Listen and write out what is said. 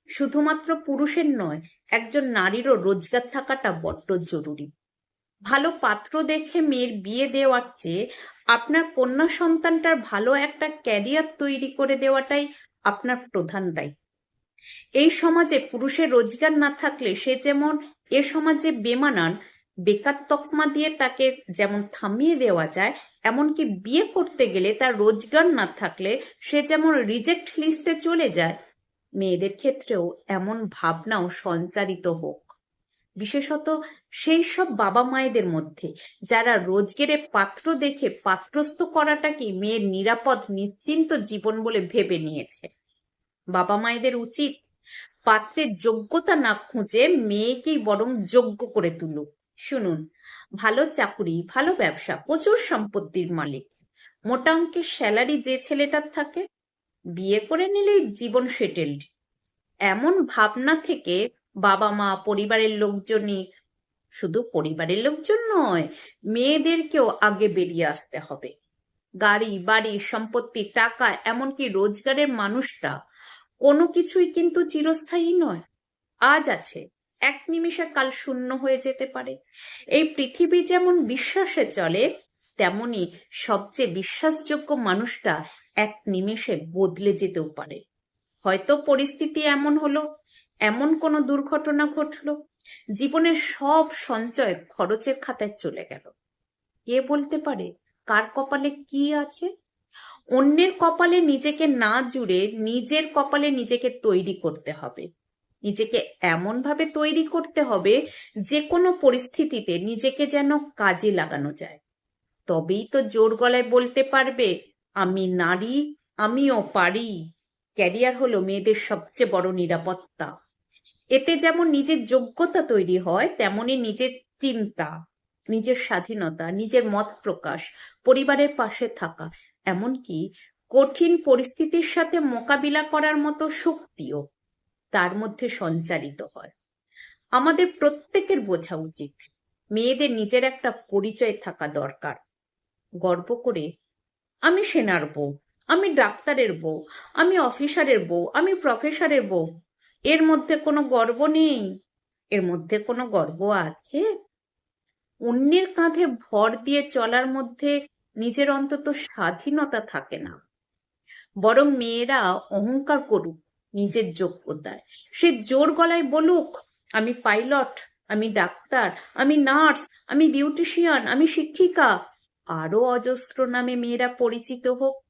শুধুমাত্র পুরুষের নয়, একজন নারীরও রোজগার থাকাটা বড্ড জরুরি। ভালো পাত্র দেখে মেয়ের বিয়ে দেওয়ার চেয়ে আপনার কন্যা সন্তানটার ভালো একটা ক্যারিয়ার তৈরি করে দেওয়াটাই আপনার প্রধান দায়িত্ব। এই সমাজে পুরুষের রোজগার না থাকলে সে যেমন এ সমাজে বেমানান, বেকার তকমা দিয়ে তাকে যেমন থামিয়ে দেওয়া যায়, এমনকি বিয়ে করতে গেলে তার রোজগার না থাকলে সে যেমন রিজেক্ট লিস্টে চলে যায়, মেয়েদের ক্ষেত্রেও এমন ভাবনাও সঞ্চারিত হোক। বিশেষত সেই সব বাবা মায়েদের মধ্যে যারা রোজগেরে পাত্র দেখে পাত্রস্থ করাটাকে মেয়ের নিরাপদ নিশ্চিন্ত জীবন বলে ভেবে নিয়েছে। বাবা মায়েদের উচিত পাত্রের যোগ্যতা না খুঁজে মেয়েকেই বরং যোগ্য করে তুলুক। শুনুন, ভালো চাকুরি, ভালো ব্যবসা, প্রচুর সম্পত্তির মালিক, মোটা অঙ্কের স্যালারি যে ছেলেটার থাকে, বিয়ে করে নিলেই জীবন সেটেলড, এমন ভাবনা থেকে বাবা মা, পরিবারের লোকজনই, শুধু পরিবারের লোকজন নয়, মেয়েদেরকেও আগে বেরিয়ে আসতে হবে। গাড়ি, বাড়ি, সম্পত্তি, টাকা, এমনকি রোজগারের মানুষটা কোনো কিছুই কিন্তু চিরস্থায়ী নয়। আজ আছে, এক নিমিষে কাল শূন্য হয়ে যেতে পারে। এই পৃথিবী যেমন বিশ্বাসে চলে, তেমনি সবচেয়ে বিশ্বাসযোগ্য মানুষটা এক নিমেষে বদলে যেতেও পারে। হয়তো পরিস্থিতি এমন হলো, এমন কোনো দুর্ঘটনা ঘটলো, জীবনের সব সঞ্চয় খরচের খাতায় চলে গেল। কে বলতে পারে কার কপালে কি আছে? অন্যের কপালে নিজেকে না জুড়ে নিজের কপালে নিজেকে তৈরি করতে হবে। নিজেকে এমন ভাবে তৈরি করতে হবে যে কোনো পরিস্থিতিতে নিজেকে যেন কাজে লাগানো যায়। তবেই তো জোর গলায় বলতে পারবে, আমি নারী, আমিও পারি। ক্যারিয়ার হলো মেয়েদের সবচেয়ে বড় নিরাপত্তা। এতে যেমন নিজের যোগ্যতা তৈরি হয়, তেমনি নিজের চিন্তা, নিজের স্বাধীনতা, নিজের মত প্রকাশ, পরিবারের পাশে থাকা, এমনকি কঠিন পরিস্থিতির সাথে মোকাবিলা করার মতো শক্তিও তার মধ্যে সঞ্চারিত হয়। আমাদের প্রত্যেকের বোঝা উচিত, মেয়েদের নিজের একটা পরিচয় থাকা দরকার। গর্ব করে, আমি সেনার বউ, আমি ডাক্তারের বউ, আমি অফিসারের বউ, আমি প্রফেসরের বউ, এর মধ্যে কোনো গর্ব নেই। এর মধ্যে কোনো গর্ব আছে? অন্যের কাঁধে ভর দিয়ে চলার মধ্যে নিজের অন্তত স্বাধীনতা থাকে না। বরং মেয়েরা অহংকার করুক নিজের যোগ্যতায়। সে জোর গলায় বলুক, আমি পাইলট, আমি ডাক্তার, আমি নার্স, আমি বিউটিশিয়ান, আমি শিক্ষিকা। আরো অজস্র নামে মেয়েরা পরিচিত হোক।